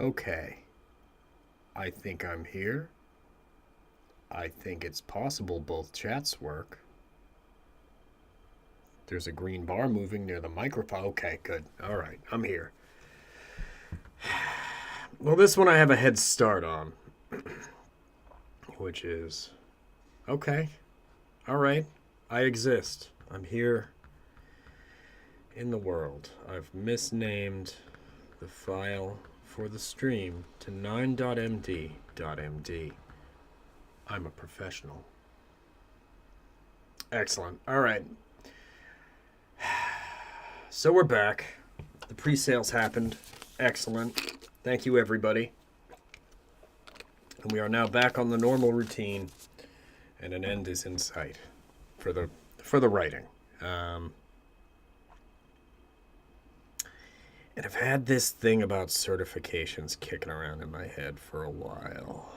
Okay. I think I'm here. I think it's possible both chats work. There's a green bar moving near the microphone. Okay, good. All right, I'm here. Well, this one I have a head start on, which is, okay, all right, I exist. I'm here in the world. I've misnamed the file for the stream to 9.md.md. I'm a professional. Excellent. All right. So we're back. The pre-sales happened. Excellent. Thank you, everybody. And we are now back on the normal routine, and an end is in sight for the writing. And I've had this thing about certifications kicking around in my head for a while.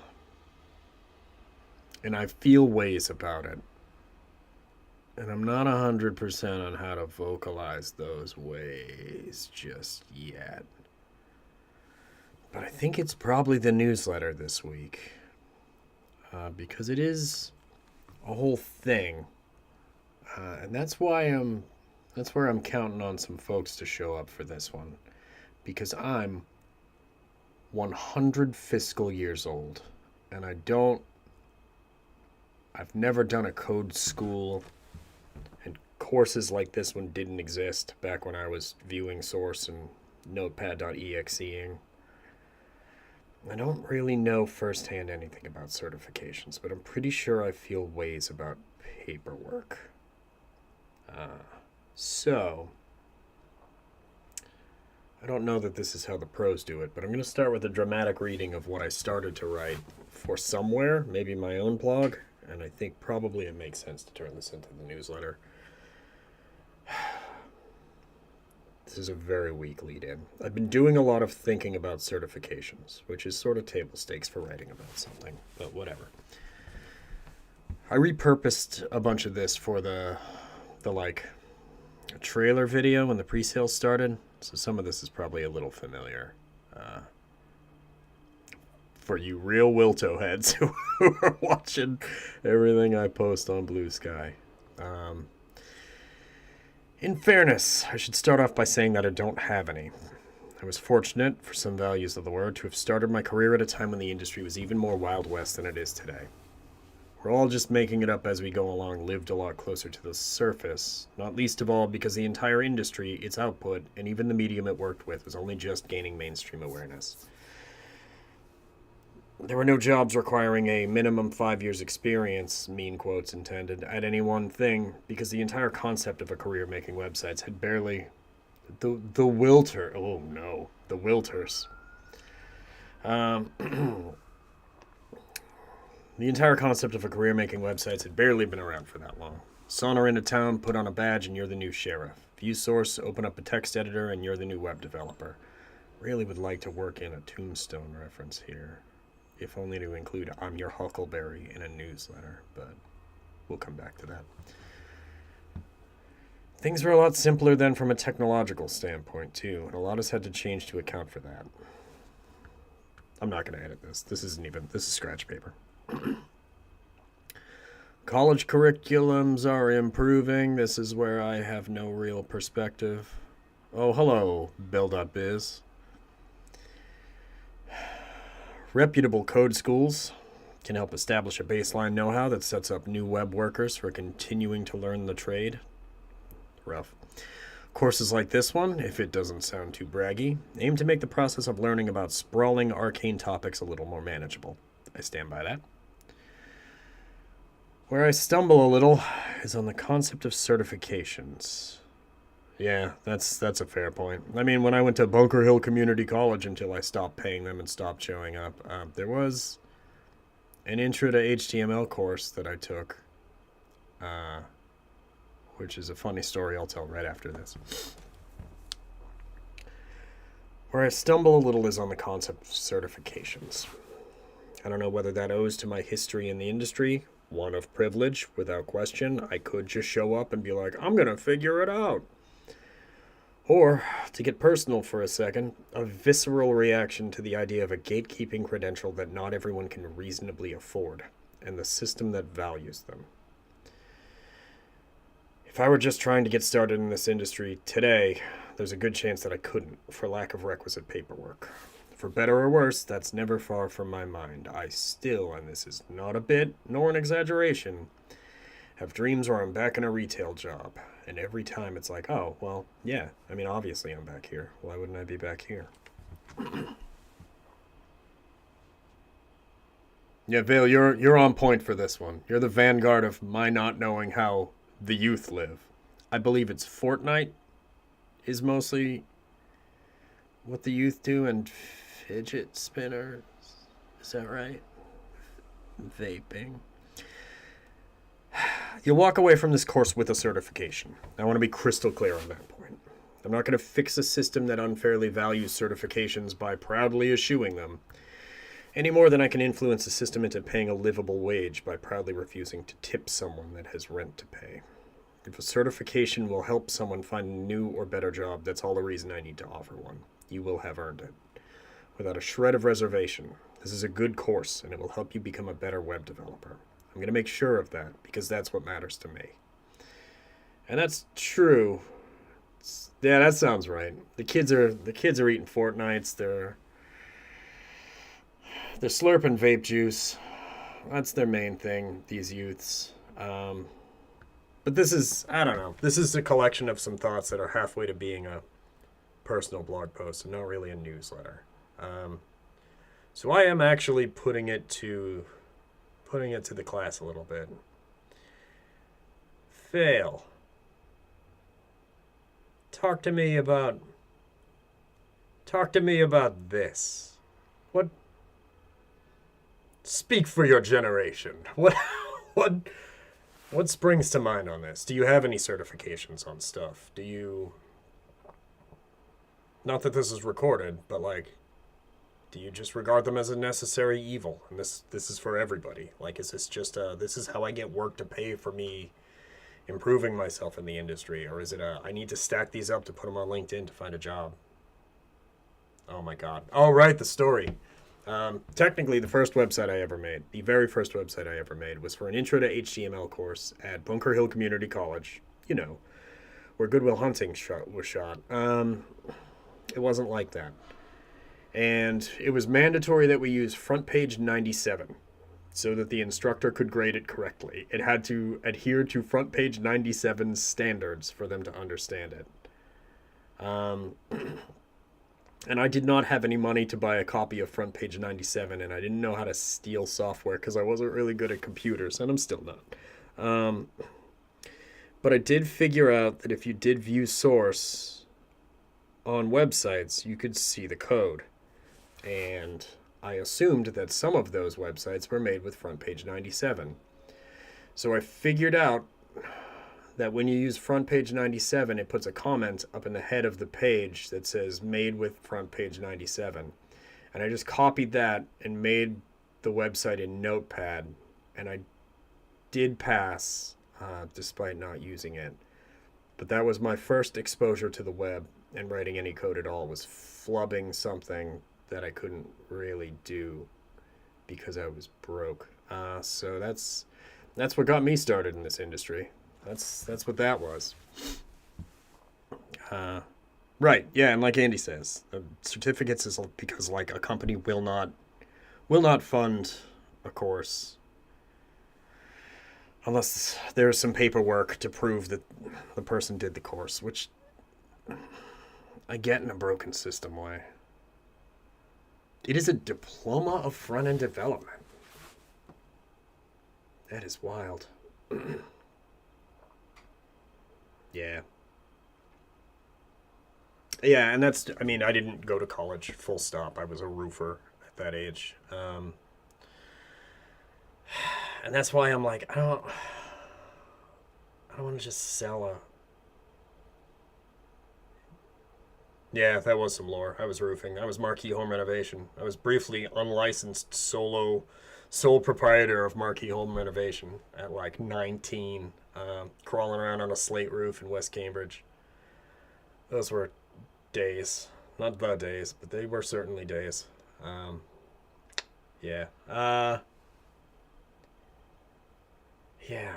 And I feel ways about it. And I'm not 100% on how to vocalize those ways just yet. But I think it's probably the newsletter this week. Because it is a whole thing. And that's where I'm counting on some folks to show up for this one. Because I'm 100 fiscal years old. And I've never done a code school. And courses like this one didn't exist back when I was viewing source and notepad.exeing. I don't really know firsthand anything about certifications, but I'm pretty sure I feel ways about paperwork. So, I don't know that this is how the pros do it, but I'm going to start with a dramatic reading of what I started to write for somewhere, maybe my own blog, and I think probably it makes sense to turn this into the newsletter. This is a very weak lead-in. I've been doing a lot of thinking about certifications, which is sort of table stakes for writing about something, but whatever. I repurposed a bunch of this for the trailer video when the pre-sale started, so some of this is probably a little familiar. For you real Wilto heads who are watching everything I post on Blue Sky. In fairness, I should start off by saying that I don't have any. I was fortunate, for some values of the word, to have started my career at a time when the industry was even more Wild West than it is today. We're all just making it up as we go along, lived a lot closer to the surface, not least of all because the entire industry, its output, and even the medium it worked with was only just gaining mainstream awareness. There were no jobs requiring a minimum 5 years experience, mean quotes intended, at any one thing, because the entire concept of a career making websites had barely... The wilters. The entire concept of a career making websites had barely been around for that long. Saunter into town, put on a badge, and you're the new sheriff. View source, open up a text editor, and you're the new web developer. Really would like to work in a Tombstone reference here. If only to include I'm your Huckleberry in a newsletter, but we'll come back to that. Things were a lot simpler then from a technological standpoint, too, and a lot has had to change to account for that. I'm not going to edit this. This is scratch paper. College curriculums are improving. This is where I have no real perspective. Oh, hello, Build.biz. Reputable code schools can help establish a baseline know-how that sets up new web workers for continuing to learn the trade. Rough. Courses like this one, if it doesn't sound too braggy, aim to make the process of learning about sprawling, arcane topics a little more manageable. I stand by that. Where I stumble a little is on the concept of certifications. Yeah, that's a fair point. I mean, when I went to Bunker Hill Community College until I stopped paying them and stopped showing up, there was an intro to HTML course that I took, which is a funny story I'll tell right after this. Where I stumble a little is on the concept of certifications. I don't know whether that owes to my history in the industry, one of privilege, without question. I could just show up and be like, I'm going to figure it out. Or, to get personal for a second, a visceral reaction to the idea of a gatekeeping credential that not everyone can reasonably afford, and the system that values them. If I were just trying to get started in this industry today, there's a good chance that I couldn't, for lack of requisite paperwork. For better or worse, that's never far from my mind. I still, and this is not a bit nor an exaggeration, have dreams where I'm back in a retail job. And every time it's like, oh, well, yeah, I mean, obviously I'm back here. Why wouldn't I be back here? Yeah, Vale, you're on point for this one. You're the vanguard of my not knowing how the youth live. I believe it's Fortnite is mostly what the youth do, and fidget spinners. Is that right? Vaping. You'll walk away from this course with a certification. I want to be crystal clear on that point. I'm not going to fix a system that unfairly values certifications by proudly eschewing them, any more than I can influence a system into paying a livable wage by proudly refusing to tip someone that has rent to pay. If a certification will help someone find a new or better job, that's all the reason I need to offer one. You will have earned it. Without a shred of reservation, this is a good course, and it will help you become a better web developer. I'm going to make sure of that, because that's what matters to me. And that's true. Yeah, that sounds right. The kids are eating Fortnites. They're slurping vape juice. That's their main thing, these youths. But this is, I don't know. This is a collection of some thoughts that are halfway to being a personal blog post and not really a newsletter. So I am actually putting it to the class a little bit. Fail. Talk to me about this. What? Speak for your generation. What springs to mind on this? Do you have any certifications on stuff? Do you... Not that this is recorded, but like, do you just regard them as a necessary evil? And this is for everybody. Like, is this just this is how I get work to pay for me improving myself in the industry? Or is it I need to stack these up to put them on LinkedIn to find a job? Oh my God. Oh, right, the story. Technically, the first website I ever made, the very first website I ever made, was for an Intro to HTML course at Bunker Hill Community College, you know, where Good Will Hunting was shot. It wasn't like that. And it was mandatory that we use front page 97 so that the instructor could grade it correctly. It had to adhere to front page 97 standards for them to understand it. And I did not have any money to buy a copy of front page 97, and I didn't know how to steal software because I wasn't really good at computers, and I'm still not. But I did figure out that if you did view source on websites, you could see the code. And I assumed that some of those websites were made with front page 97. So I figured out that when you use front page 97, it puts a comment up in the head of the page that says made with front page 97. And I just copied that and made the website in Notepad. And I did pass, despite not using it. But that was my first exposure to the web, and writing any code at all was flubbing something that I couldn't really do because I was broke. So that's what got me started in this industry. That's what that was. Right, yeah, and like Andy says, certificates is because like a company will not fund a course unless there's some paperwork to prove that the person did the course, which I get in a broken system way. It is a diploma of front-end development. That is wild. Yeah. Yeah, and that's, I mean, I didn't go to college, full stop. I was a roofer at that age. And that's why I'm like, I don't want to just sell a... Yeah, that was some lore. I was roofing. I was Marquee Home Renovation. I was briefly unlicensed sole proprietor of Marquee Home Renovation at like 19, crawling around on a slate roof in West Cambridge. Those were days. Not the days, but they were certainly days. Yeah. Yeah.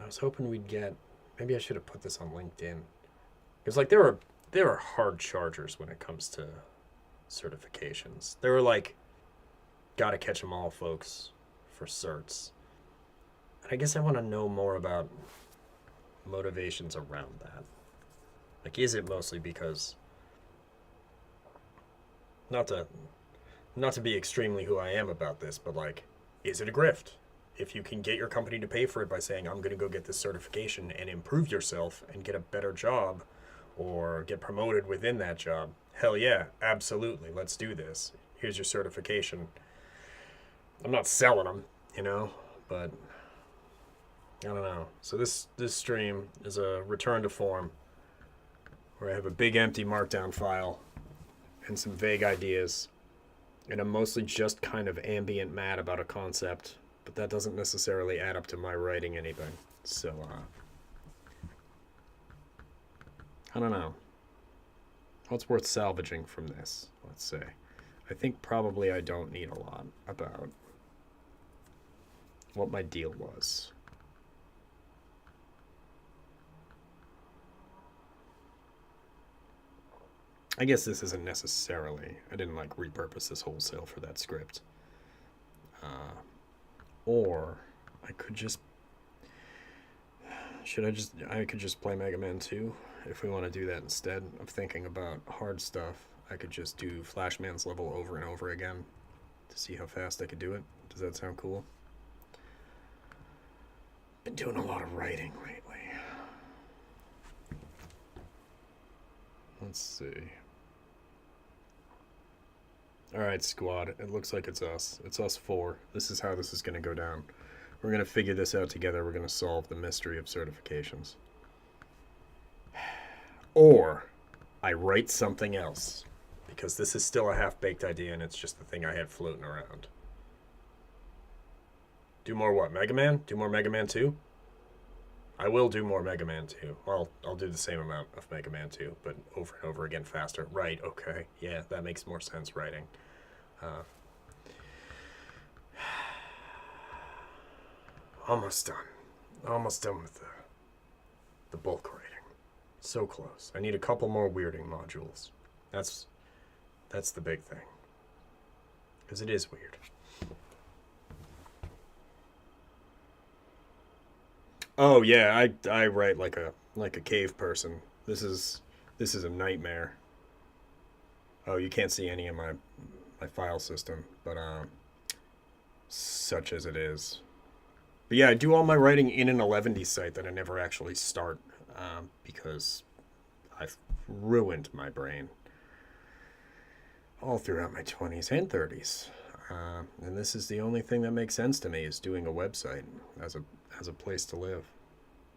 I was hoping we'd get. Maybe I should have put this on LinkedIn. Because like there are hard chargers when it comes to certifications. There were like, gotta catch 'em all, folks, for certs. And I guess I want to know more about motivations around that. Like, is it mostly because not to not to be extremely who I am about this, but like, is it a grift? If you can get your company to pay for it by saying, I'm going to go get this certification and improve yourself and get a better job or get promoted within that job, hell yeah, absolutely, let's do this. Here's your certification. I'm not selling them, you know, but I don't know. So this stream is a return to form where I have a big empty Markdown file and some vague ideas. And I'm mostly just kind of ambient mad about a concept, but that doesn't necessarily add up to my writing anything. So, I don't know. What's worth salvaging from this, let's say? I think probably I don't need a lot about what my deal was. I guess this isn't necessarily, I didn't like repurpose this wholesale for that script. Or I could just, I could just play Mega Man 2 if we want to do that instead of thinking about hard stuff. I could just do Flashman's level over and over again to see how fast I could do it. Does that sound cool? Been doing a lot of writing lately. Let's see. Alright, squad. It looks like it's us. It's us four. This is how this is going to go down. We're going to figure this out together. We're going to solve the mystery of certifications. Or I write something else. Because this is still a half-baked idea and it's just the thing I had floating around. Do more what? Mega Man? Do more Mega Man 2? I will do more Mega Man 2. Well, I'll do the same amount of Mega Man 2, but over and over again faster. Right, okay. Yeah, that makes more sense writing. Almost done. Almost done with the bulk writing. So close. I need a couple more weirding modules. That's the big thing. Because it is weird. Oh yeah, I write like a cave person. This is a nightmare. Oh, you can't see any of my file system, but such as it is. But yeah, I do all my writing in an 11D site that I never actually start because I've ruined my brain all throughout my 20s and 30s. And this is the only thing that makes sense to me is doing a website as a place to live.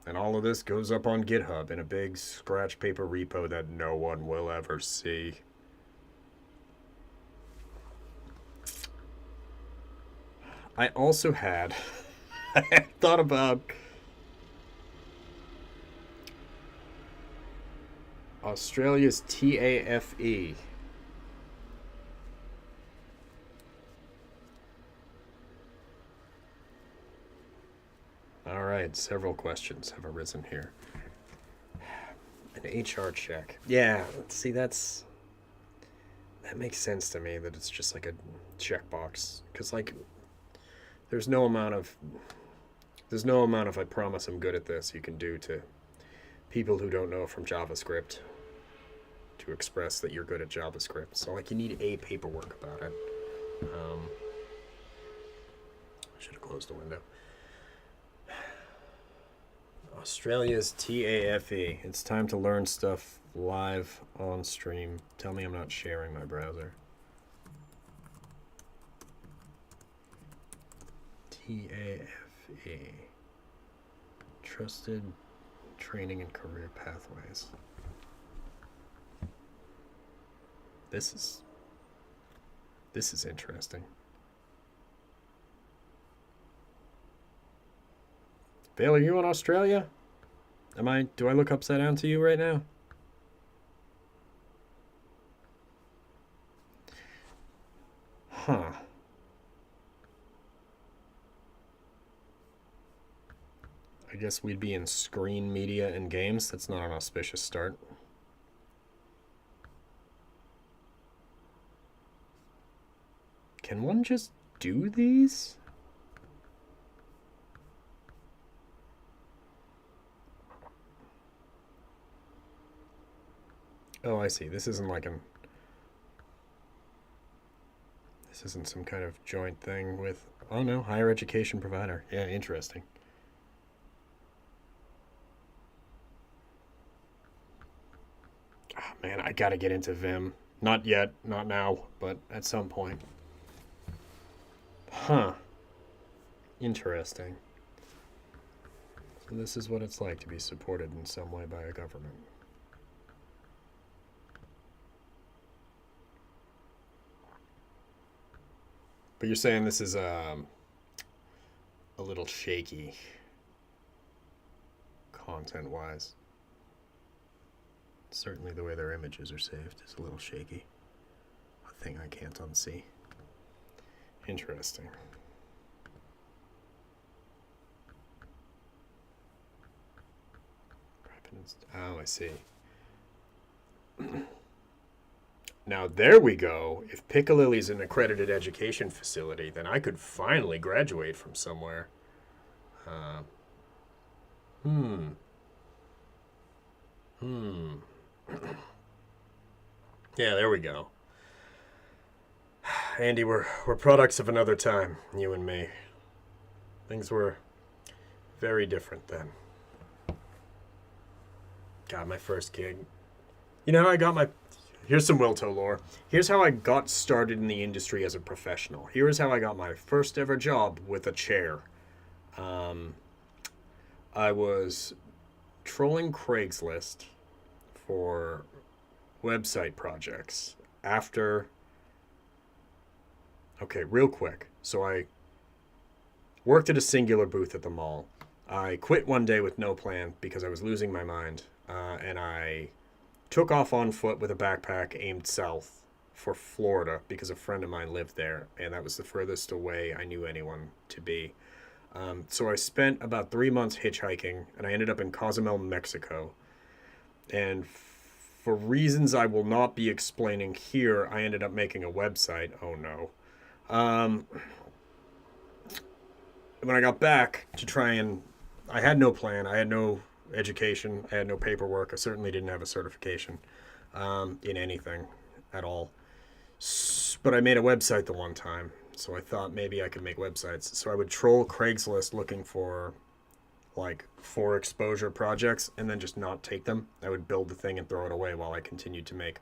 And all of this goes up on GitHub in a big scratch paper repo that no one will ever see. I also had I thought about Australia's TAFE. All right, several questions have arisen here. An HR check. Yeah, see, that makes sense to me that it's just like a checkbox. Because, like, there's no amount of I promise I'm good at this you can do to people who don't know from JavaScript to express that you're good at JavaScript. So, like, you need a paperwork about it. I should have closed the window. Australia's TAFE. It's time to learn stuff live on stream. Tell me I'm not sharing my browser. TAFE. Trusted Training and Career Pathways. This is interesting. Vale, are you in Australia? Do I look upside down to you right now? Huh. I guess we'd be in screen media and games. That's not an auspicious start. Can one just do these? Oh, I see. This isn't like this isn't some kind of joint thing with, oh no, higher education provider. Yeah, interesting. Oh, man, I gotta get into Vim. Not yet, not now, but at some point. Huh. Interesting. So this is what it's like to be supported in some way by a government. But you're saying this is a little shaky content-wise. Certainly the way their images are saved is a little shaky. A thing I can't unsee. Interesting. Oh, I see. Now, there we go. If Piccalilli's an accredited education facility, then I could finally graduate from somewhere. Yeah, there we go. Andy, we're products of another time, you and me. Things were very different then. God, my first gig. You know how I got my... Here's some Wilto lore. Here's how I got started in the industry as a professional. Here's how I got my first ever job with a chair. I was trolling Craigslist for website projects after... Okay, real quick. So I worked at a singular booth at the mall. I quit one day with no plan because I was losing my mind. And I took off on foot with a backpack aimed south for Florida because a friend of mine lived there, and that was the furthest away I knew anyone to be. So I spent about 3 months hitchhiking, and I ended up in Cozumel, Mexico. And for reasons I will not be explaining here, I ended up making a website. Oh no. When I got back to try and... I had no plan. I had no education. I had no paperwork. I certainly didn't have a certification in anything at all. But I made a website the one time, so I thought maybe I could make websites. So I would troll Craigslist looking for like 4 exposure projects and then just not take them. I would build the thing and throw it away while I continued to make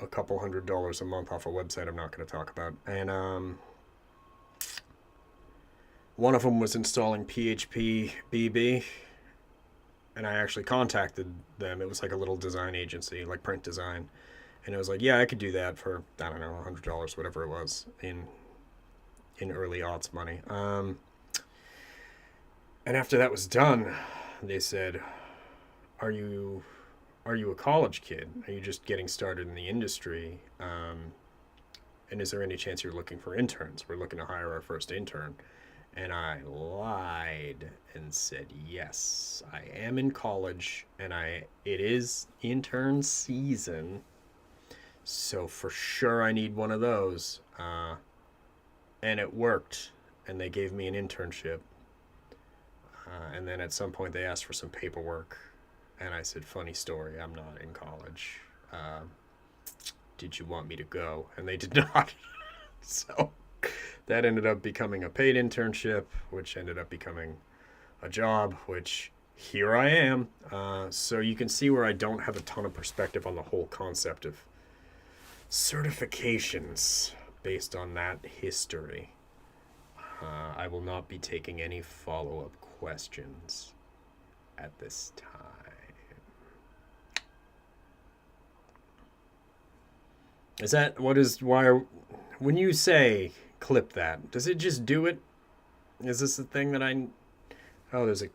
a couple $100 a month off a website I'm not going to talk about. And one of them was installing PHP BB, and I actually contacted them. It was like a little design agency, like print design. And it was like, yeah, I could do that for, I don't know, $100, whatever it was, in early aughts money. And after that was done, they said, are you a college kid? Are you just getting started in the industry? And is there any chance you're looking for interns? We're looking to hire our first intern. And I lied and said, yes, I am in college, and it is intern season, so for sure I need one of those. And it worked, and they gave me an internship. And then at some point they asked for some paperwork, and I said, funny story, I'm not in college. Did you want me to go? And they did not. So that ended up becoming a paid internship, which ended up becoming a job, which here I am. So you can see where I don't have a ton of perspective on the whole concept of certifications based on that history. I will not be taking any follow-up questions at this time. Is that why when you say clip that, does it just do it? Is this the thing that oh, there's a...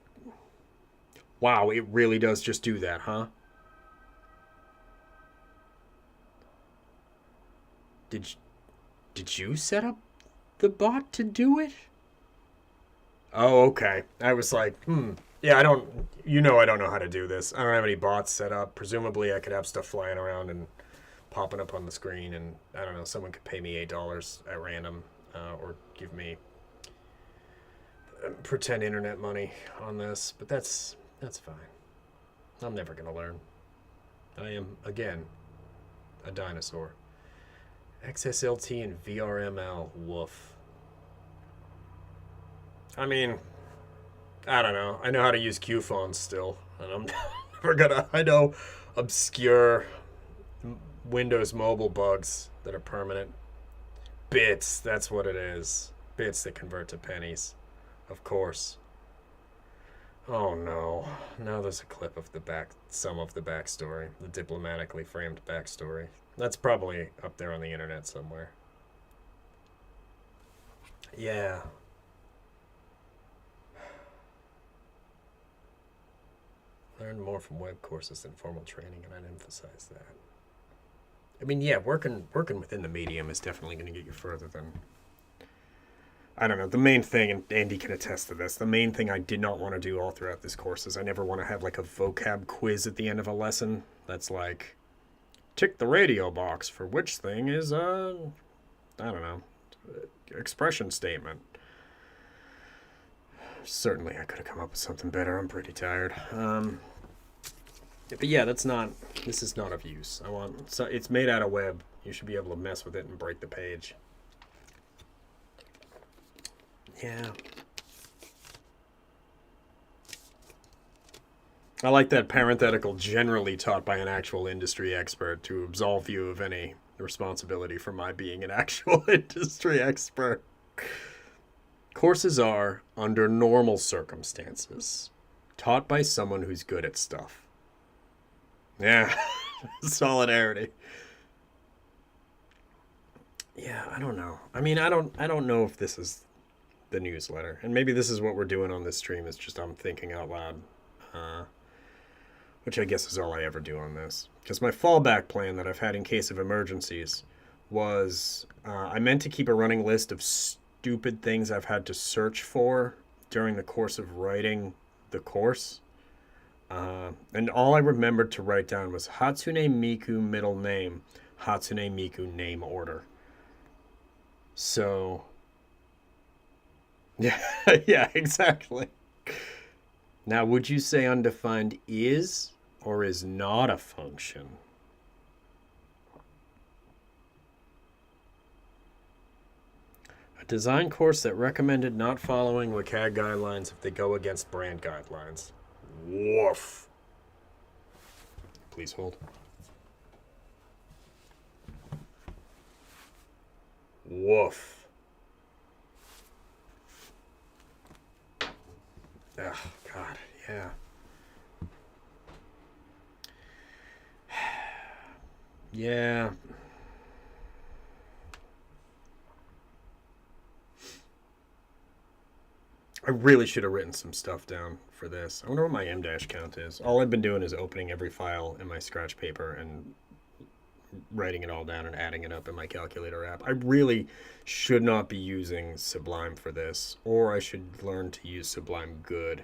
Wow, it really does just do that, huh? Did did you set up the bot to do it? Oh, okay. I was like, yeah, I don't, I don't know how to do this. I don't have any bots set up. Presumably, I could have stuff flying around and popping up on the screen, and I don't know, someone could pay me $8 at random, or give me pretend internet money on this. But that's fine. I'm never gonna learn. I am again a dinosaur. XSLT and VRML. Woof. I mean, I don't know. I know how to use QPhones still, and I'm never gonna. I know obscure Windows mobile bugs that are permanent. Bits, that's what it is. Bits that convert to pennies, of course. Oh no! Now there's a clip of some of the backstory, the diplomatically framed backstory. That's probably up there on the internet somewhere. Yeah. Learn more from web courses than formal training, and I'd emphasize that. I mean, yeah, working within the medium is definitely going to get you further than. I don't know. The main thing, and Andy can attest to this, the main thing I did not want to do all throughout this course is I never want to have like a vocab quiz at the end of a lesson that's like, tick the radio box for which thing is I don't know, expression statement. Certainly, I could have come up with something better. I'm pretty tired. But yeah, this is not of use. So it's made out of web. You should be able to mess with it and break the page. Yeah. I like that parenthetical generally taught by an actual industry expert to absolve you of any responsibility for my being an actual industry expert. Courses are, under normal circumstances, taught by someone who's good at stuff. Yeah, solidarity. Yeah, I don't know. I mean, I don't know if this is the newsletter, and maybe this is what we're doing on this stream. It's just I'm thinking out loud, which I guess is all I ever do on this. Because my fallback plan that I've had in case of emergencies was I meant to keep a running list of stupid things I've had to search for during the course of writing the course. And all I remembered to write down was Hatsune Miku middle name, Hatsune Miku name order. So, yeah, yeah, exactly. Now, would you say undefined is or is not a function? A design course that recommended not following WCAG guidelines if they go against brand guidelines. Woof. Please hold. Woof. Oh, God, yeah. Yeah. I really should have written some stuff down for this. I wonder what my M- count is. All I've been doing is opening every file in my scratch paper and writing it all down and adding it up in my calculator app. I really should not be using Sublime for this, or I should learn to use Sublime good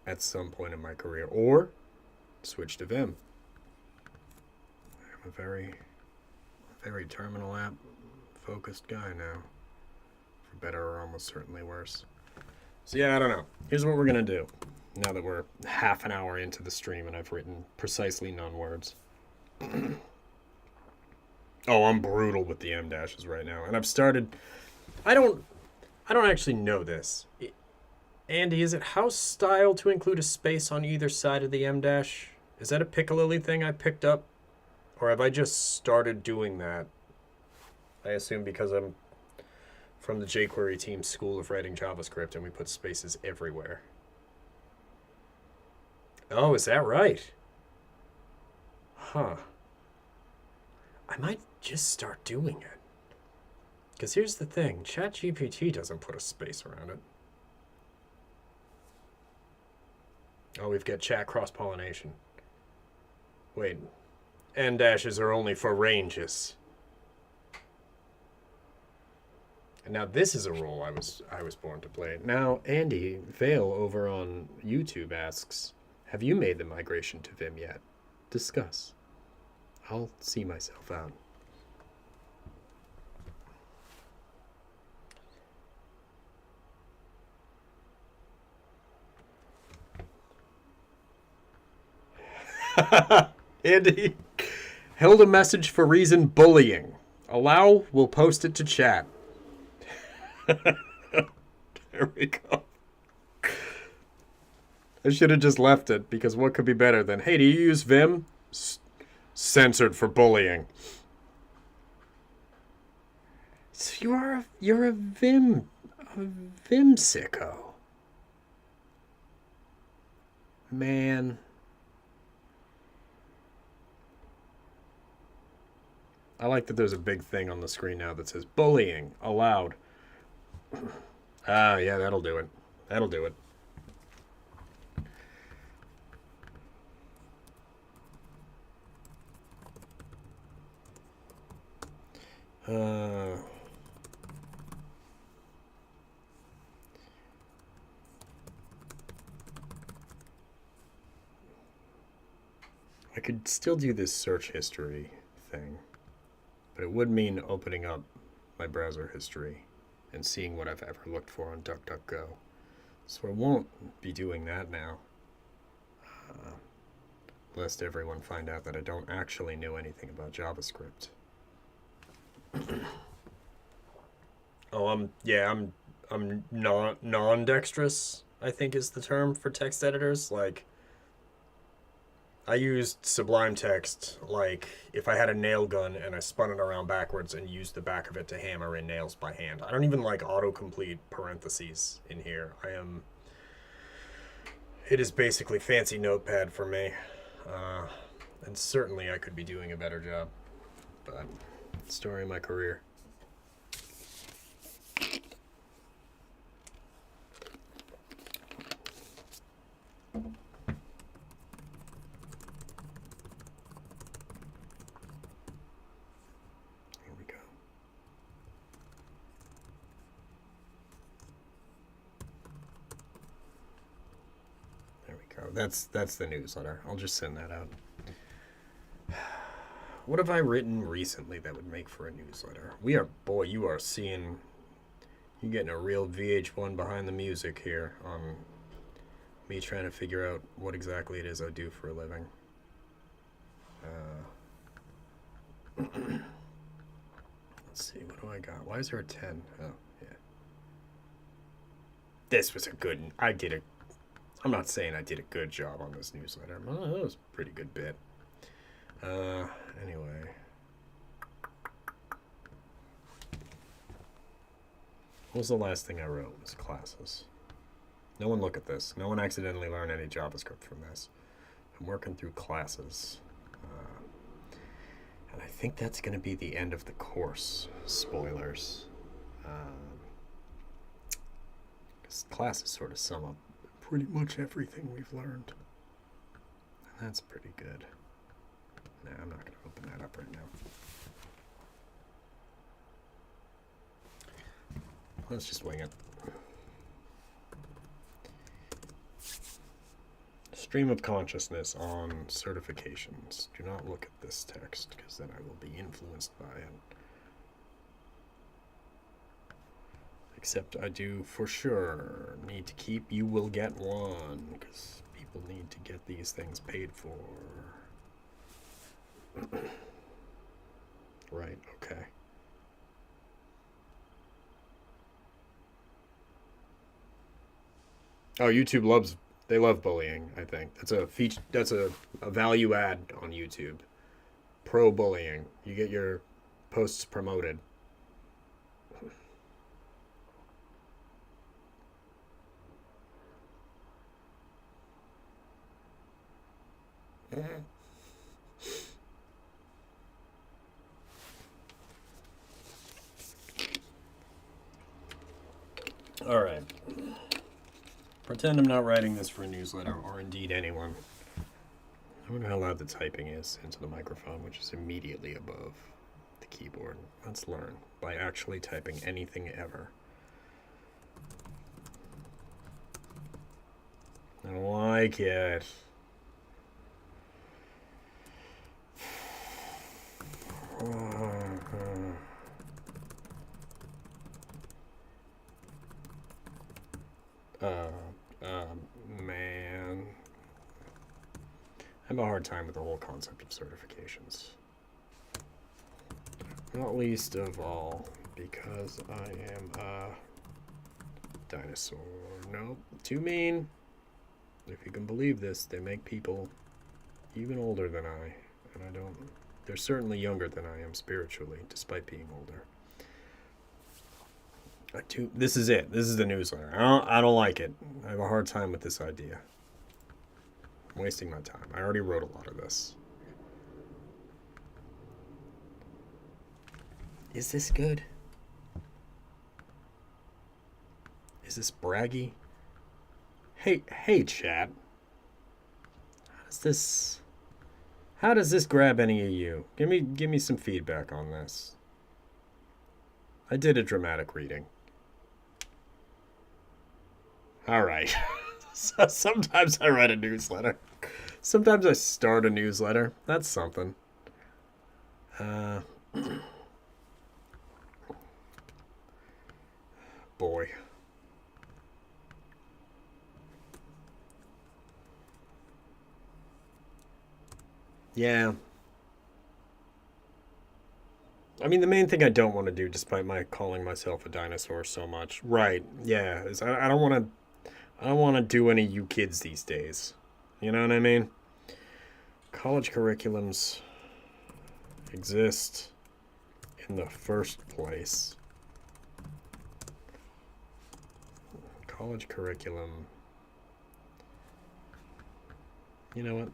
at some point in my career, or switch to Vim. I'm a very, very terminal app focused guy now. For better or almost certainly worse. So yeah, I don't know. Here's what we're going to do. Now that we're half an hour into the stream and I've written precisely none words. Oh, I'm brutal with the M dashes right now. And I've started... I don't actually know this. Andy, is it house style to include a space on either side of the M dash? Is that a Piccalilli thing I picked up? Or have I just started doing that? I assume because I'm from the jQuery team School of Writing JavaScript and we put spaces everywhere. Oh, is that right? Huh. I might just start doing it. Because here's the thing, ChatGPT doesn't put a space around it. Oh, we've got chat cross-pollination. Wait. N dashes are only for ranges. And now this is a role I was born to play. Now, Andy Vale over on YouTube asks, have you made the migration to Vim yet? Discuss. I'll see myself out. Andy held a message for reason bullying. Allow, we'll post it to chat. There we go. I should have just left it, because what could be better than, hey, do you use Vim? Censored for bullying. So you're a Vim sicko. Man. I like that there's a big thing on the screen now that says bullying allowed. Ah, yeah, that'll do it. That'll do it. I could still do this search history thing, but it would mean opening up my browser history and seeing what I've ever looked for on DuckDuckGo. So I won't be doing that now, lest everyone find out that I don't actually know anything about JavaScript. Oh, I'm non-dexterous, I think is the term for text editors. Like, I used Sublime Text, like, if I had a nail gun and I spun it around backwards and used the back of it to hammer in nails by hand. I don't even like autocomplete parentheses in here. It is basically fancy notepad for me. And certainly I could be doing a better job. But, story of my career. That's the newsletter. I'll just send that out. What have I written recently that would make for a newsletter? You are seeing, you're getting a real VH1 behind the music here on me trying to figure out what exactly it is I do for a living. Let's see, what do I got? Why is there a 10? Oh, yeah. This was a good, I'm not saying I did a good job on this newsletter. Well, that was a pretty good bit. Anyway. What was the last thing I wrote? It was classes. No one look at this. No one accidentally learn any JavaScript from this. I'm working through classes. And I think that's going to be the end of the course. Spoilers. Because classes sort of sum up pretty much everything we've learned. And that's pretty good. Nah, I'm not going to open that up right now. Let's just wing it. Stream of consciousness on certifications. Do not look at this text, because then I will be influenced by it. Except I do for sure need to keep You Will Get One, because people need to get these things paid for. Right, okay. Oh, YouTube they love bullying, I think. That's a feature, that's a value add on YouTube. Pro bullying. You get your posts promoted. All right. Pretend I'm not writing this for a newsletter, or indeed anyone. I wonder how loud the typing is into the microphone, which is immediately above the keyboard. Let's learn by actually typing anything ever. I don't like it. Man. I have a hard time with the whole concept of certifications. Not least of all because I am a dinosaur. Nope, too mean. If you can believe this, they make people even older than I, and I don't. They're certainly younger than I am spiritually, despite being older. This is it. This is the newsletter. I don't like it. I have a hard time with this idea. I'm wasting my time. I already wrote a lot of this. Is this good? Is this braggy? Hey, chat. How does this grab any of you? Give me some feedback on this. I did a dramatic reading. All right. So sometimes I write a newsletter. Sometimes I start a newsletter. That's something. Boy. Yeah. I mean, the main thing I don't want to do, despite my calling myself a dinosaur so much, right? Yeah, is I don't want to do any you kids these days. You know what I mean? College curriculums exist in the first place. College curriculum. You know what?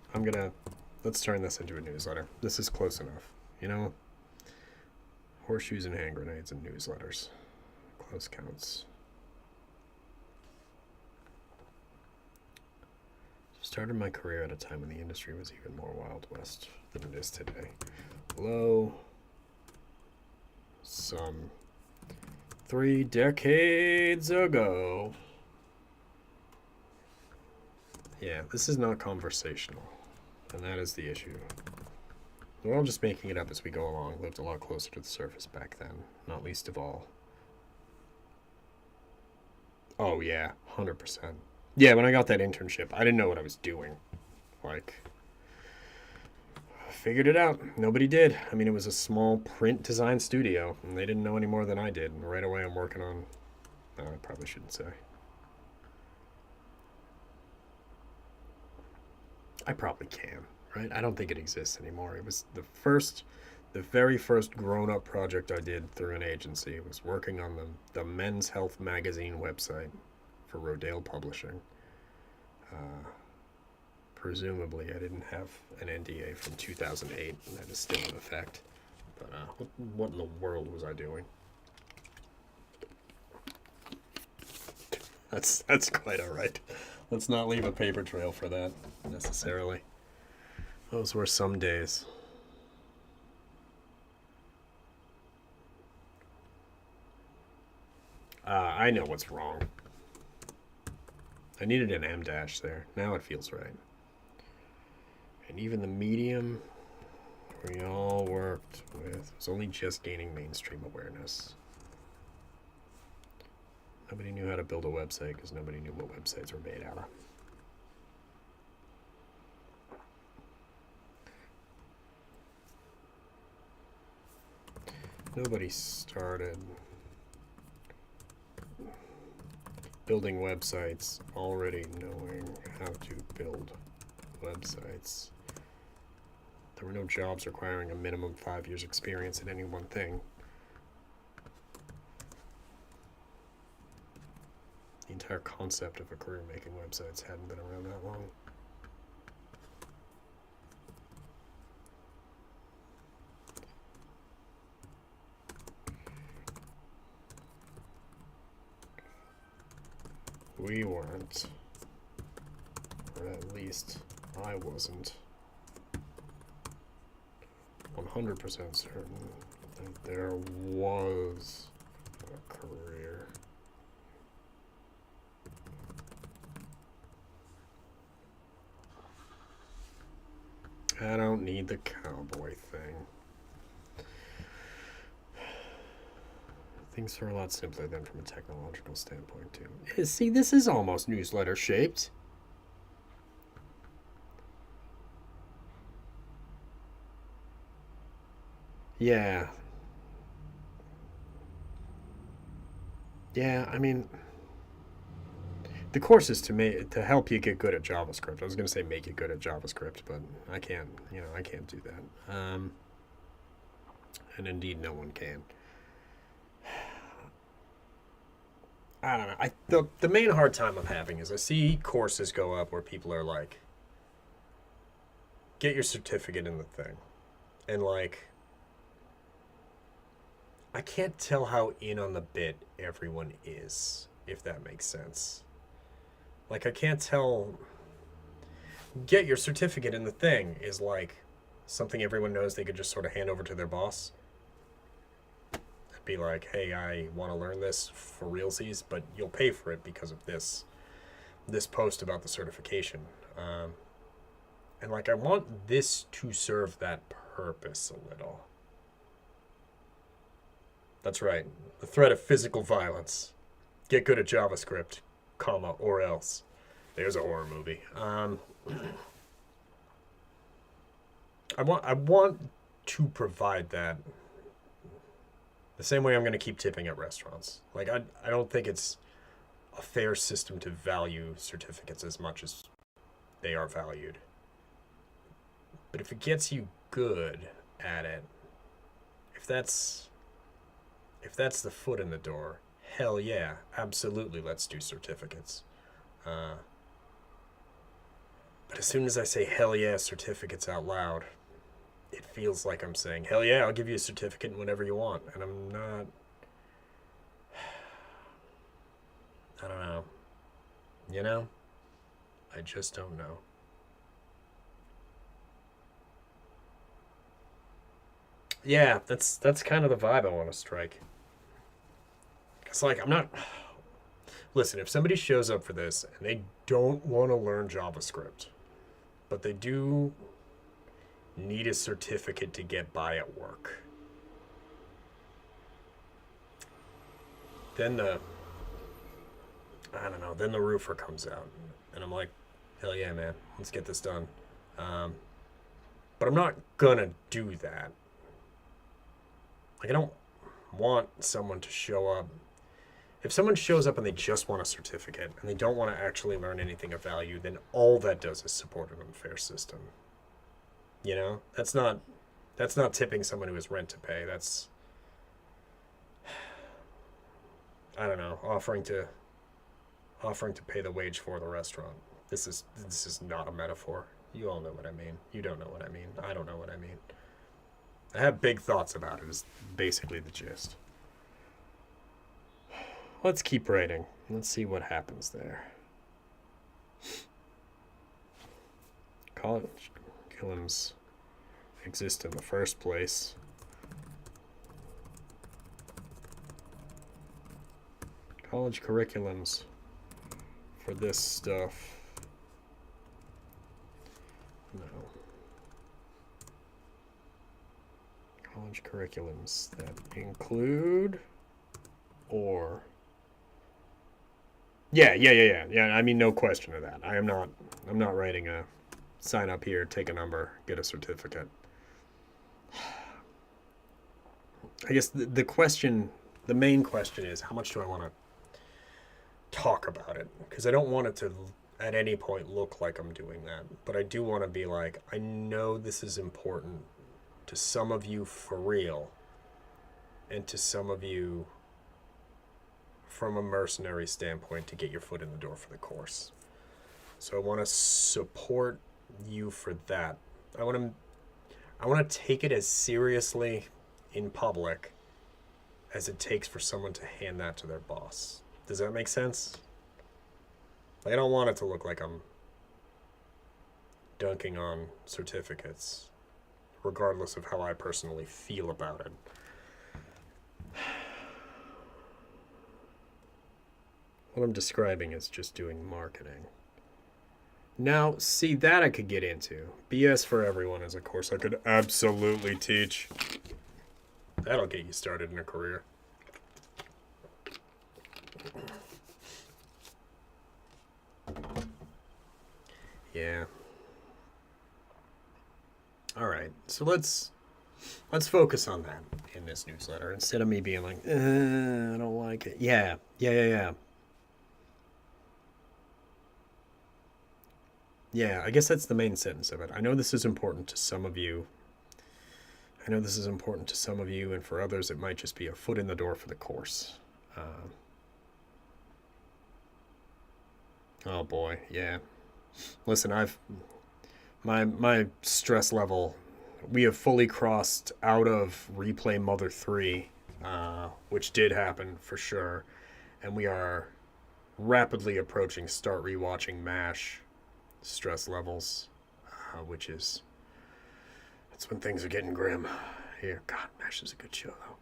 Let's turn this into a newsletter. This is close enough. You know? Horseshoes and hand grenades and newsletters. Close counts. Started my career at a time when the industry was even more Wild West than it is today. Hello. Some 3 decades ago. Yeah, this is not conversational. And that is the issue. We're all just making it up as we go along. Lived a lot closer to the surface back then. Not least of all. Oh, yeah. 100%. Yeah, when I got that internship, I didn't know what I was doing. Like, I figured it out. Nobody did. I mean, it was a small print design studio, and they didn't know any more than I did. And right away, I'm working on... I probably shouldn't say. I probably can, right? I don't think it exists anymore. It was the very first grown-up project I did through an agency. It was working on the Men's Health magazine website for Rodale Publishing. Presumably, I didn't have an NDA from 2008, and that is still in effect. But what in the world was I doing? That's quite all right. Let's not leave a paper trail for that, necessarily. Those were some days. I know what's wrong. I needed an M dash there. Now it feels right. And even the medium we all worked with was only just gaining mainstream awareness. Nobody knew how to build a website because nobody knew what websites were made out of. Nobody started building websites already knowing how to build websites. There were no jobs requiring a minimum 5 years experience in any one thing. The entire concept of a career making websites hadn't been around that long. We weren't. or at least I wasn't 100% certain that there was a career. I don't need the cowboy thing. Things are a lot simpler than from a technological standpoint, too. See, this is almost newsletter shaped. Yeah. Yeah, I mean, the course is to help you get good at JavaScript. I was going to say make you good at JavaScript, but I can't, I can't do that. And indeed, no one can. I don't know. The main hard time I'm having is I see courses go up where people are like, get your certificate in the thing. And like, I can't tell how in on the bit everyone is, if that makes sense. Like, I can't tell. Get your certificate in the thing is like something everyone knows they could just sort of hand over to their boss. Be like, hey, I want to learn this for realsies, but you'll pay for it because of this post about the certification. And like, I want this to serve that purpose a little. That's right. The threat of physical violence. Get good at JavaScript, comma, or else. There's a horror movie. I want to provide that the same way I'm going to keep tipping at restaurants. Like, I don't think it's a fair system to value certificates as much as they are valued. But if it gets you good at it, if that's the foot in the door, hell yeah, absolutely, let's do certificates. But as soon as I say hell yeah certificates out loud, it feels like I'm saying, hell yeah, I'll give you a certificate whenever you want. And I'm not... I don't know. You know? I just don't know. Yeah, that's kind of the vibe I want to strike. It's like, I'm not... Listen, if somebody shows up for this and they don't want to learn JavaScript, but they do need a certificate to get by at work, then the roofer comes out and I'm like, hell yeah, man, let's get this done. But I'm not gonna do that. Like, I don't want someone to show up. If someone shows up and they just want a certificate and they don't want to actually learn anything of value, then all that does is support an unfair system. You know, that's not tipping someone who has rent to pay. That's, I don't know, offering to pay the wage for the restaurant. This is not a metaphor. You all know what I mean. You don't know what I mean. I don't know what I mean. I have big thoughts about it, is basically the gist. Let's keep writing. Let's see what happens there. College curriculums exist in the first place. College curriculums for this stuff. No. College curriculums that include or... Yeah. I mean, no question of that. I'm not writing a sign up here, take a number, get a certificate. I guess the main question is, how much do I want to talk about it? Because I don't want it to, at any point, look like I'm doing that. But I do want to be like, I know this is important to some of you for real, and to some of you from a mercenary standpoint to get your foot in the door for the course. So I want to support you for that. I want to take it as seriously in public as it takes for someone to hand that to their boss. Does that make sense? Like, I don't want it to look like I'm dunking on certificates, regardless of how I personally feel about it. What I'm describing is just doing marketing. Now, see, that I could get into. BS for Everyone is a course I could absolutely teach. That'll get you started in a career. Yeah. All right, so let's focus on that in this newsletter instead of me being like, I don't like it. Yeah. Yeah, I guess that's the main sentence of it. I know this is important to some of you. And for others, it might just be a foot in the door for the course. Oh boy, yeah. Listen, my stress level, we have fully crossed out of Replay Mother 3, which did happen for sure, and we are rapidly approaching start rewatching MASH stress levels, which is, that's when things are getting grim. Here, God, MASH is a good show though.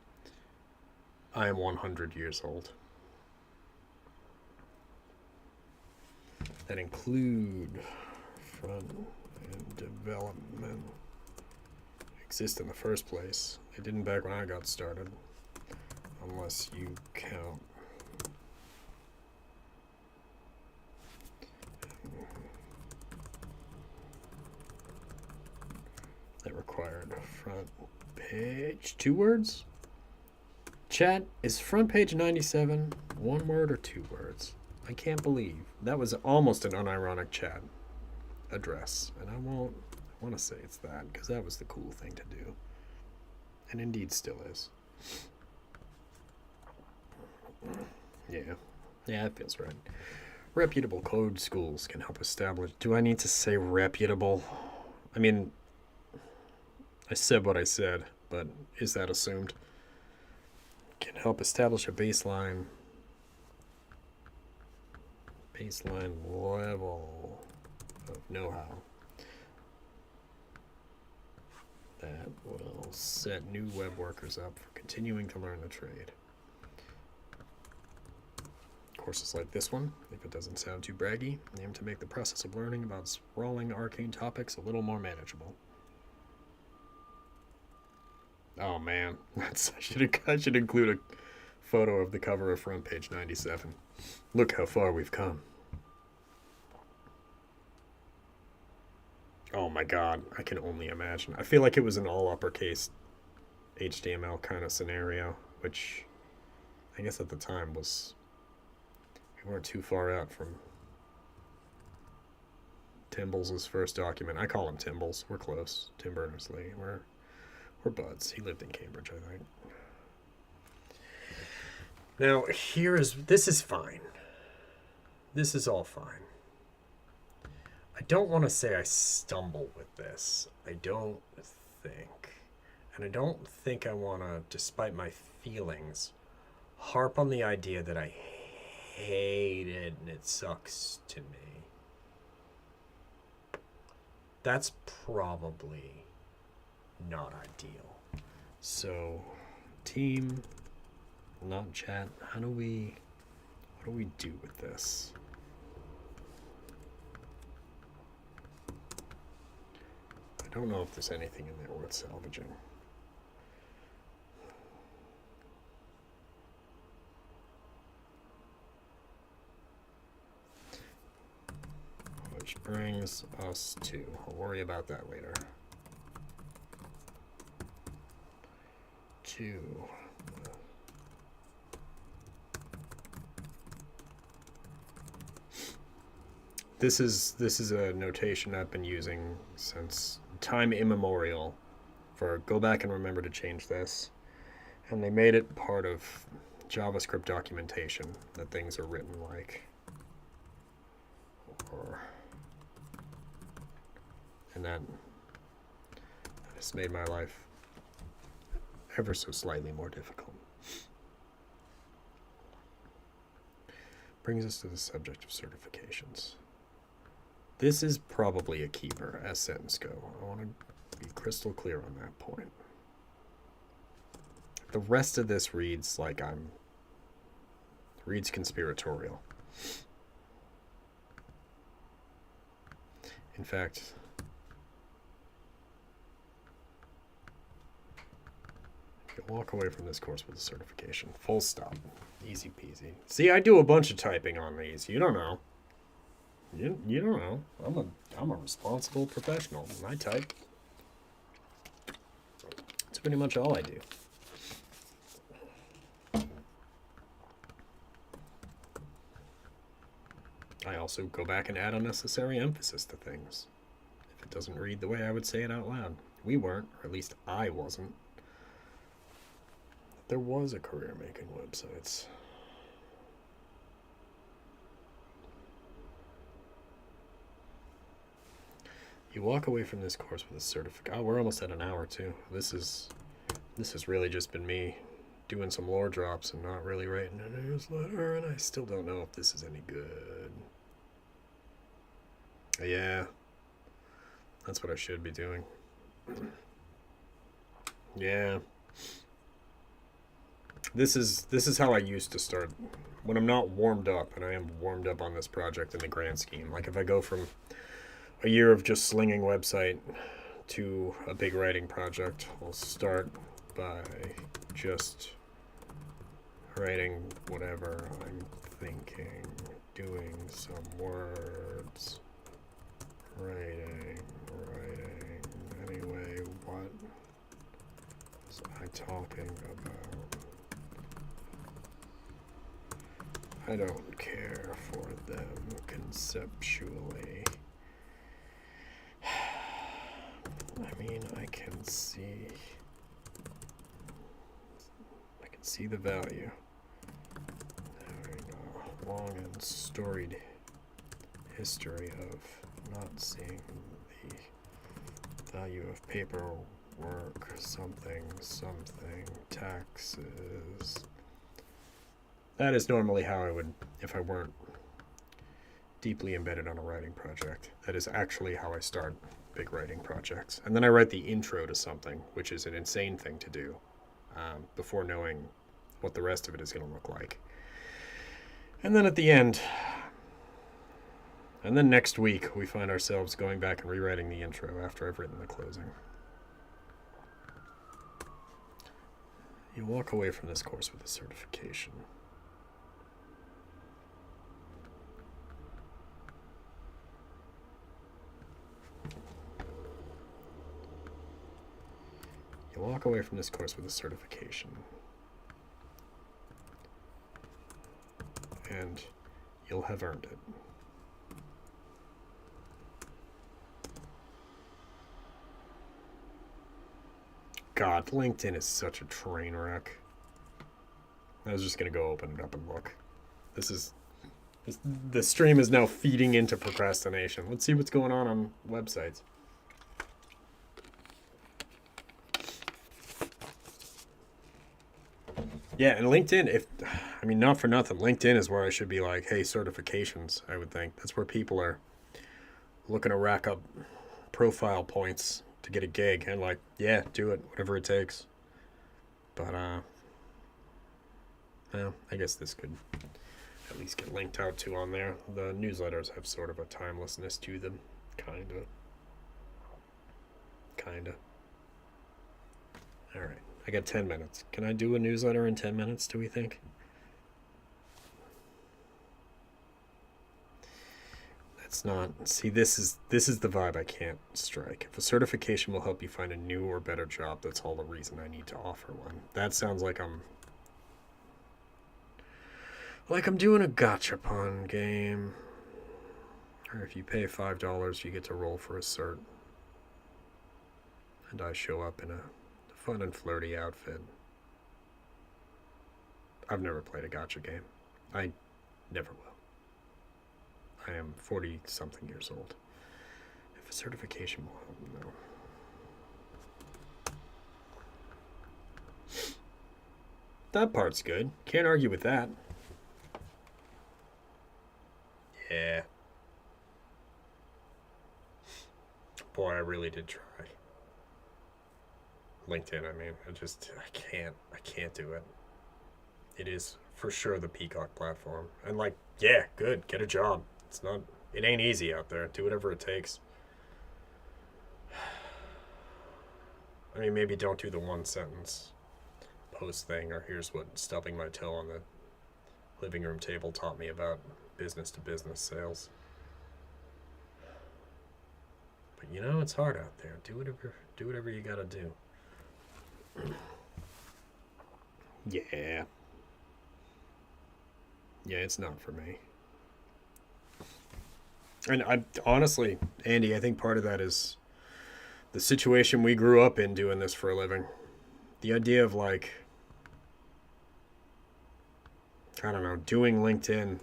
I am 100 years old. That include front end development exist in the first place. They didn't back when I got started, unless you count. That required front page, 2 words? Chat, is front page 97 1 word or 2 words? I can't believe that was almost an unironic chat address, and I want to say it's that because that was the cool thing to do, and indeed still is. Yeah, that feels right. Reputable code schools can help establish. Do I need to say reputable? I mean, I said what I said, but is that assumed? Can help establish a baseline level of know-how that will set new web workers up for continuing to learn the trade. Courses like this one, if it doesn't sound too braggy, aim to make the process of learning about sprawling arcane topics a little more manageable. Oh man, I should include a photo of the cover of front page 97. Look how far we've come. Oh my god, I can only imagine. I feel like it was an all uppercase HTML kind of scenario, which I guess at the time was, we weren't too far out from Timbles' first document. I call him Timbles. We're close. Tim Berners-Lee. We're buds. He lived in Cambridge, I think. Now, this is fine. This is all fine. I don't want to say I stumble with this. I don't think. And I don't think I want to, despite my feelings, harp on the idea that I hate it and it sucks to me. That's probably not ideal. So, team, not chat, what do we do with this? I don't know if there's anything in there worth salvaging. Which brings us to, I'll worry about that later. This is a notation I've been using since time immemorial for go back and remember to change this. And they made it part of JavaScript documentation that things are written like. And that has made my life ever so slightly more difficult. Brings us to the subject of certifications. This is probably a keeper as sentences go. I want to be crystal clear on that point. The rest of this reads like reads conspiratorial. In fact, you'll walk away from this course with a certification. Full stop. Easy peasy. See, I do a bunch of typing on these. You don't know. You don't know. I'm a responsible professional. I type. That's pretty much all I do. I also go back and add unnecessary emphasis to things. If it doesn't read the way I would say it out loud. We weren't, or at least I wasn't. There was a career making websites. You walk away from this course with a certificate. Oh, we're almost at an hour too. This has really just been me doing some lore drops and not really writing a newsletter, and I still don't know if this is any good. Yeah, that's what I should be doing. Yeah. This is how I used to start when I'm not warmed up, and I am warmed up on this project in the grand scheme. Like if I go from a year of just slinging website to a big writing project, I'll start by just writing whatever I'm thinking, doing some words, writing. Anyway, what was I talking about? I don't care for them conceptually. I mean, I can see the value. Having a long and storied history of not seeing the value of paperwork, something, taxes. That is normally how I would, if I weren't deeply embedded on a writing project. That is actually how I start big writing projects. And then I write the intro to something, which is an insane thing to do, before knowing what the rest of it is going to look like. And then at the end, and then next week, we find ourselves going back and rewriting the intro after I've written the closing. You walk away from this course with a certification. You walk away from this course with a certification. And you'll have earned it. God, LinkedIn is such a train wreck. I was just going to go open it up and look. The stream is now feeding into procrastination. Let's see what's going on websites. Yeah, and LinkedIn, not for nothing, LinkedIn is where I should be like, hey, certifications, I would think. That's where people are looking to rack up profile points to get a gig. And like, yeah, do it, whatever it takes. But, well, I guess this could at least get linked out to on there. The newsletters have sort of a timelessness to them. Kinda. All right. I got 10 minutes. Can I do a newsletter in 10 minutes, do we think? That's not... See, this is the vibe I can't strike. If a certification will help you find a new or better job, that's all the reason I need to offer one. That sounds like I'm doing a gachapon game. Or if you pay $5, you get to roll for a cert. And I show up in a fun and flirty outfit. I've never played a gacha game. I never will. I am 40-something years old. If a certification will help, no. That part's good. Can't argue with that. Yeah. why I really did try. LinkedIn, I mean, I can't do it. It is for sure the peacock platform. And like, yeah, good, get a job. It ain't easy out there. Do whatever it takes. I mean, maybe don't do the one sentence post thing, or here's what stubbing my toe on the living room table taught me about business to business sales. But you know, it's hard out there. Do whatever you gotta do. Yeah. Yeah, it's not for me. And I honestly, Andy, I think part of that is the situation we grew up in doing this for a living. The idea of like, I don't know, doing LinkedIn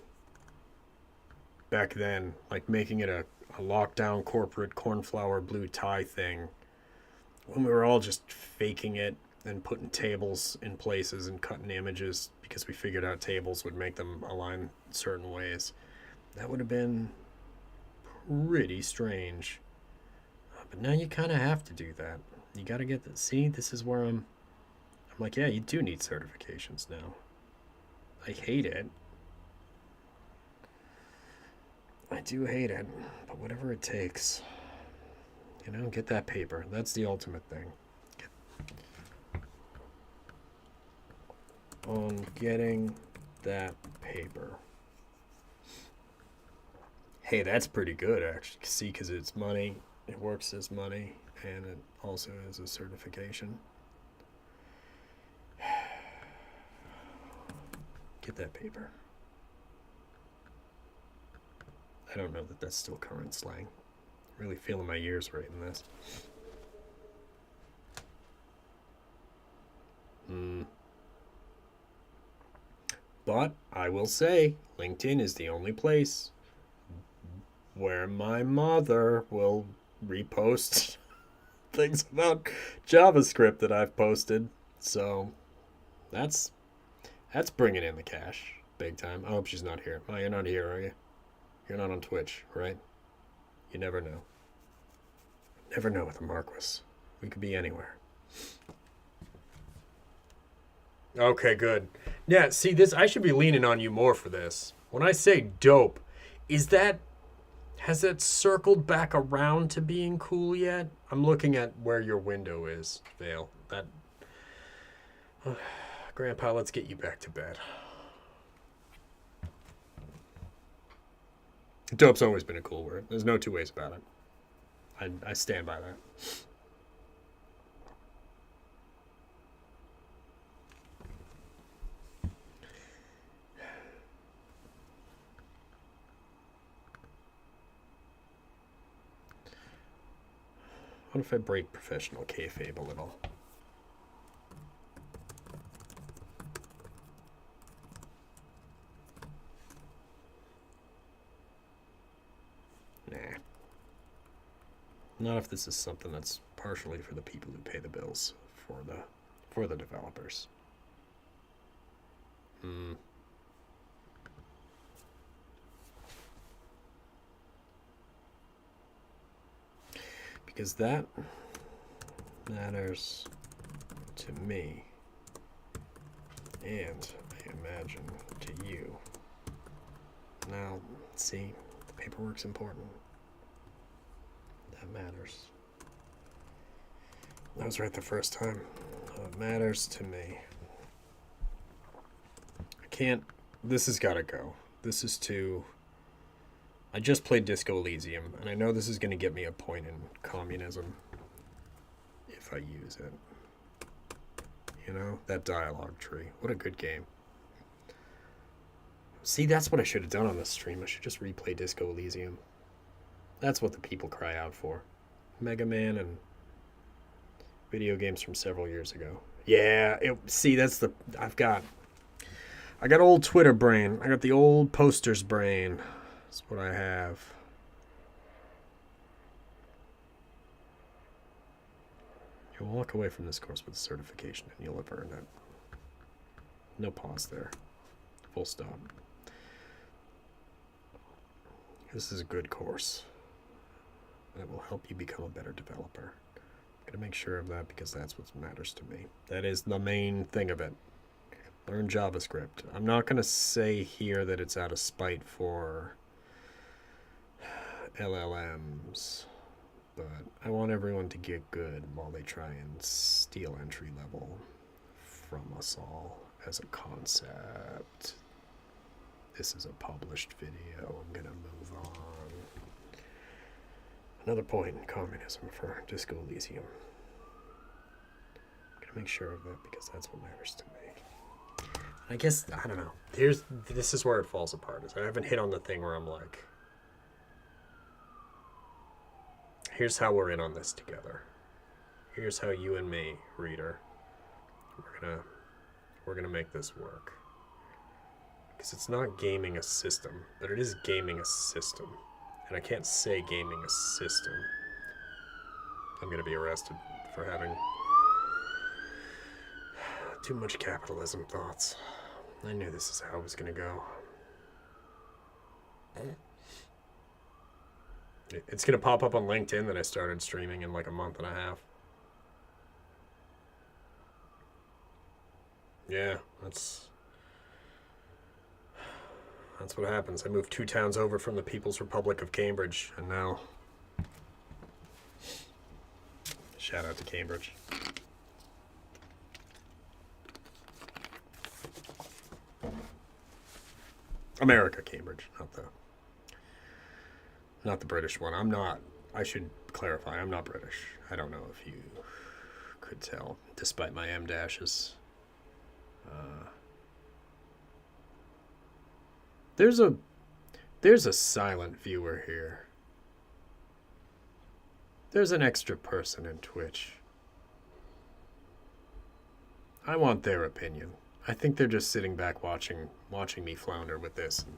back then, like making it a lockdown corporate cornflower blue tie thing, when we were all just faking it and putting tables in places and cutting images because we figured out tables would make them align certain ways. That would have been pretty strange. But now you kind of have to do that. You got to get the, see, this is where I'm like, yeah, you do need certifications now. I hate it. I do hate it, but whatever it takes. You know, get that paper. That's the ultimate thing. On getting that paper. Hey, that's pretty good, actually. See, because it's money. It works as money, and it also is a certification. Get that paper. I don't know that that's still current slang. Really feeling my ears writing this. But I will say, LinkedIn is the only place where my mother will repost things about JavaScript that I've posted. So that's bringing in the cash big time. I hope she's not here. Oh, you're not here, are you? You're not on Twitch, right? You never know. Never know with a Marquis. We could be anywhere. Okay, good. Yeah, see, this, I should be leaning on you more for this. When I say dope, has that circled back around to being cool yet? I'm looking at where your window is, Vale. Grandpa, let's get you back to bed. Dope's always been a cool word. There's no two ways about it. I stand by that. What if I break professional kayfabe a little? Nah. Not if this is something that's partially for the people who pay the bills for the developers. Because that matters to me, and I imagine to you. Now, see, the paperwork's important. That matters. I was right the first time. It matters to me. I can't. This has got to go. This is too. I just played Disco Elysium, and I know this is going to get me a point in communism if I use it. You know, that dialogue tree. What a good game. See, that's what I should have done on this stream. I should just replay Disco Elysium. That's what the people cry out for. Mega Man and video games from several years ago. Yeah, see, that's the... I got old Twitter brain. I got the old posters brain. That's what I have. You'll walk away from this course with a certification, and you'll have earned it. No pause there. Full stop. This is a good course. that will help you become a better developer. I'm going to make sure of that because that's what matters to me. That is the main thing of it. Learn JavaScript. I'm not going to say here that it's out of spite for LLMs, but I want everyone to get good while they try and steal entry level from us all as a concept. This is a published video. I'm going to move on. Another point in communism for Disco Elysium. I'm going to make sure of that because that's what matters to me. I guess, I don't know. This is where it falls apart. Is I haven't hit on the thing where I'm like, here's how we're in on this together. Here's how you and me, reader, we're gonna make this work. Because it's not gaming a system, but it is gaming a system. And I can't say gaming a system. I'm gonna be arrested for having too much capitalism thoughts. I knew this is how it was gonna go. It's gonna pop up on LinkedIn that I started streaming in like a month and a half. Yeah, that's what happens. I moved 2 towns over from the People's Republic of Cambridge, and now shout out to Cambridge. America, Cambridge, not the British one. I should clarify, I'm not British. I don't know if you could tell, despite my M dashes. There's a silent viewer here. There's an extra person in Twitch. I want their opinion. I think they're just sitting back watching me flounder with this and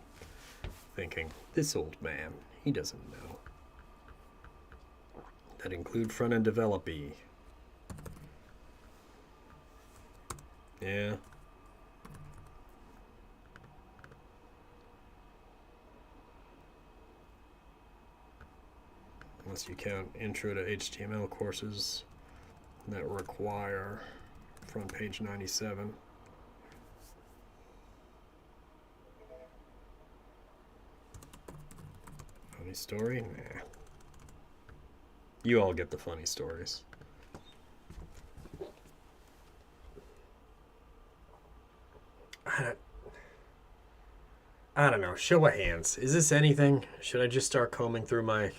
thinking, this old man, he doesn't know. That include front-end developee. Yeah. Unless you count intro to HTML courses that require front page 97. Funny story? Nah. You all get the funny stories. I don't know. Show of hands. Is this anything? Should I just start combing through my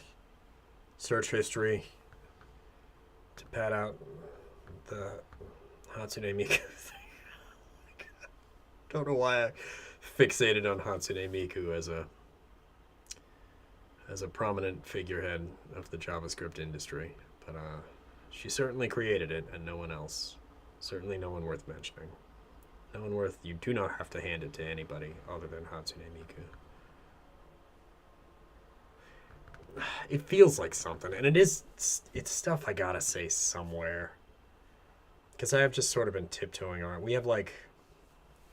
search history to pad out the Hatsune Miku thing? Don't know why I fixated on Hatsune Miku as a prominent figurehead of the JavaScript industry, but she certainly created it, and no one else. Certainly no one worth mentioning. No one worth. You do not have to hand it to anybody other than Hatsune Miku. It feels like something, and it's stuff I gotta say somewhere. Because I have just sort of been tiptoeing on it. We have like,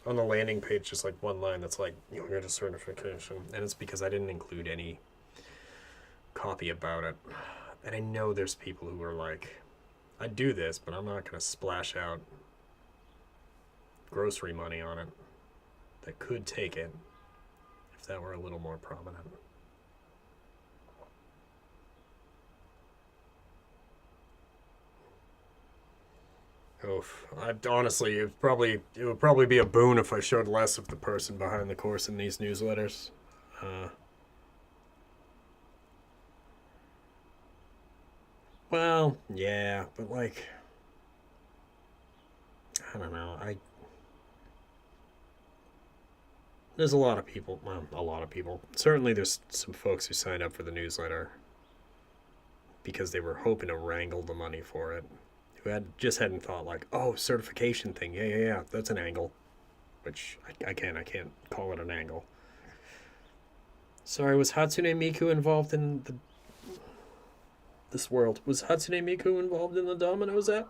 on the landing page, just like one line that's like, you'll get a certification. And it's because I didn't include any copy about it. And I know there's people who are like, I do this, but I'm not gonna splash out grocery money on it. That could take it if that were a little more prominent. Oof. Honestly, it would probably be a boon if I showed less of the person behind the course in these newsletters. Well, yeah, but like, I don't know. There's a lot of people. Well, a lot of people. Certainly, there's some folks who signed up for the newsletter because they were hoping to wrangle the money for it. Who hadn't thought like, oh, certification thing, yeah, that's an angle, which I can't call it an angle. Sorry, was Hatsune Miku involved in this world? Was Hatsune Miku involved in the Domino's app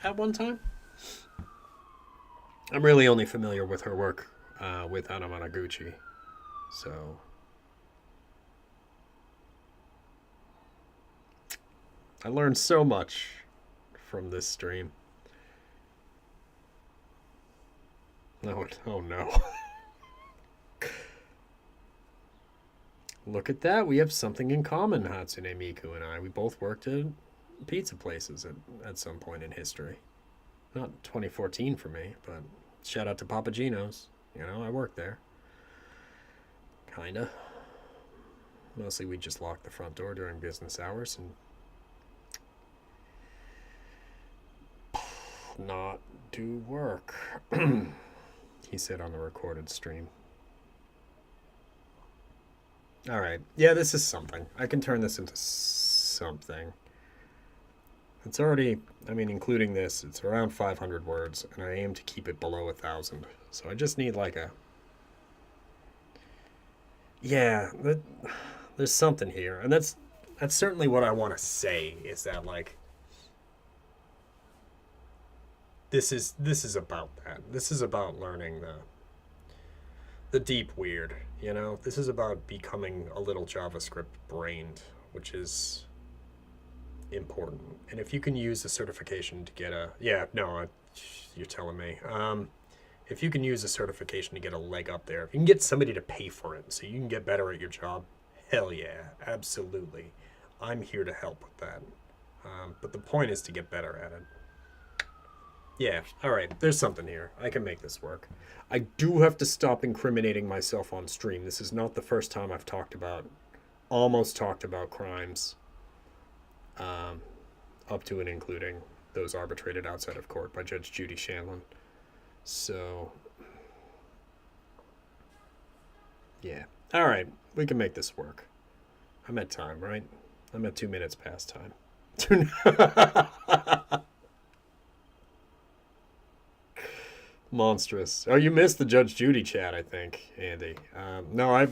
at one time? I'm really only familiar with her work with Anamanaguchi, so I learned so much from this stream. Oh no. Look at that. We have something in common, Hatsune Miku and I. We both worked at pizza places at some point in history. Not 2014 for me, but shout out to Papa Gino's. You know, I worked there. Kinda. Mostly we just locked the front door during business hours and not do work. He said on the recorded stream. All right. Yeah, this is something. I can turn this into something. It's already, I mean, including this, it's around 500 words, and I aim to keep it below 1,000. So I just need like a... Yeah, there's something here. And that's certainly what I want to say, is that, like, this is about that. This is about learning the deep weird, you know? This is about becoming a little JavaScript brained, which is important. And if you can use the certification to get a... Yeah, no, you're telling me. If you can use a certification to get a leg up there, if you can get somebody to pay for it so you can get better at your job, hell yeah, absolutely. I'm here to help with that. But the point is to get better at it. Yeah, all right, there's something here. I can make this work. I do have to stop incriminating myself on stream. This is not the first time I've almost talked about crimes, up to and including those arbitrated outside of court by Judge Judy Shanlon. So, yeah. All right, we can make this work. I'm at time, right? I'm at 2 minutes past time. Monstrous. Oh, you missed the Judge Judy chat, I think, Andy. No, I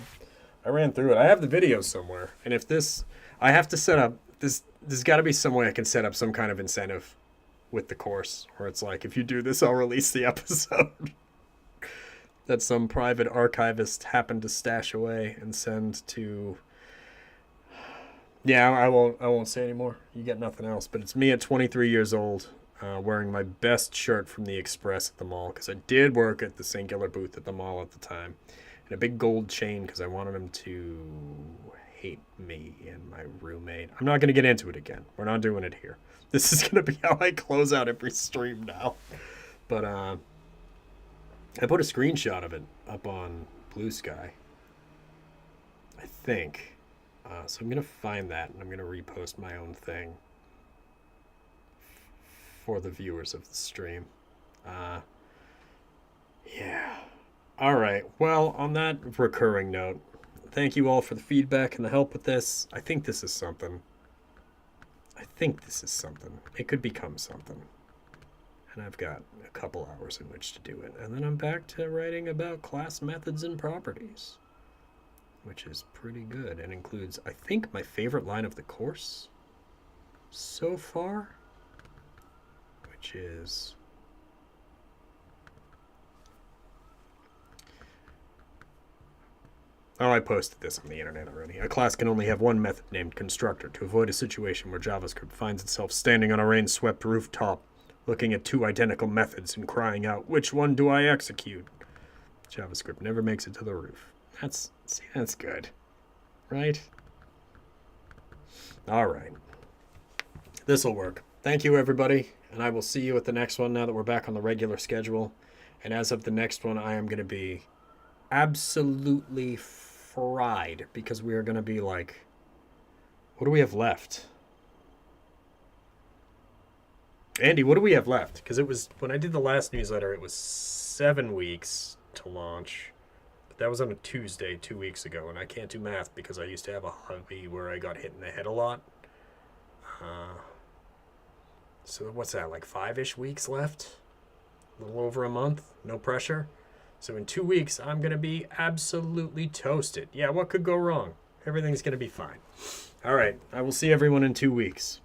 ran through it. I have the video somewhere. And if this... I have to set up... There's got to be some way I can set up some kind of incentive with the course, where it's like, if you do this, I'll release the episode that some private archivist happened to stash away and send to... Yeah, I won't say anymore. You get nothing else. But it's me at 23 years old, wearing my best shirt from the Express at the mall, because I did work at the Singular booth at the mall at the time, and a big gold chain because I wanted him to hate me and my roommate. I'm not going to get into it again. We're not doing it here. This is going to be how I close out every stream now. But I put a screenshot of it up on Blue Sky, I think. So I'm going to find that, and I'm going to repost my own thing for the viewers of the stream. Yeah. All right. Well, on that recurring note, thank you all for the feedback and the help with this. I think this is something. It could become something. And I've got a couple hours in which to do it. And then I'm back to writing about class methods and properties, which is pretty good and includes, I think, my favorite line of the course so far, which is... Oh, I posted this on the internet already. A class can only have one method named constructor to avoid a situation where JavaScript finds itself standing on a rain-swept rooftop, looking at two identical methods and crying out, "Which one do I execute?" JavaScript never makes it to the roof. That's good, right? All right. This'll work. Thank you, everybody, and I will see you at the next one now that we're back on the regular schedule. And as of the next one, I am going to be absolutely fried, because we are going to be like, what do we have left? Andy, what do we have left? Because it was, when I did the last newsletter, it was 7 weeks to launch. But that was on a Tuesday 2 weeks ago, and I can't do math because I used to have a hobby where I got hit in the head a lot. So what's that, like 5-ish weeks left? A little over a month, no pressure. So in 2 weeks, I'm going to be absolutely toasted. Yeah, what could go wrong? Everything's going to be fine. All right, I will see everyone in 2 weeks.